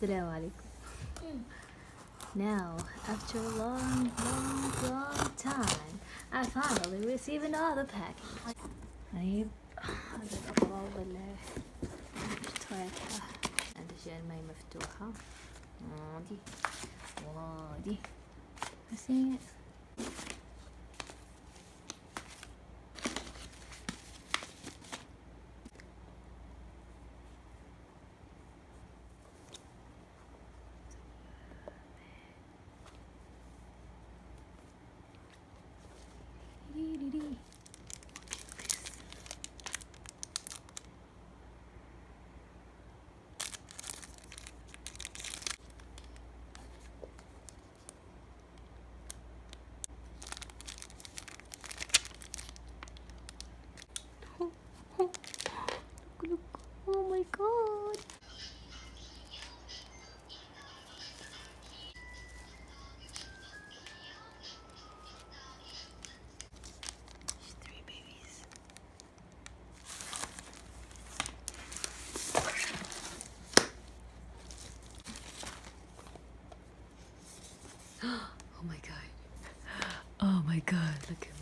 Assalamu alaikum. Now, after a long time, I finally received another package. طيب هذا الأغراض اللي اشتريتها. عندي أشياء المي مفتوحة. ودي حسين. Look, oh my god. There's 3 babies. Oh my god. Oh my god, look at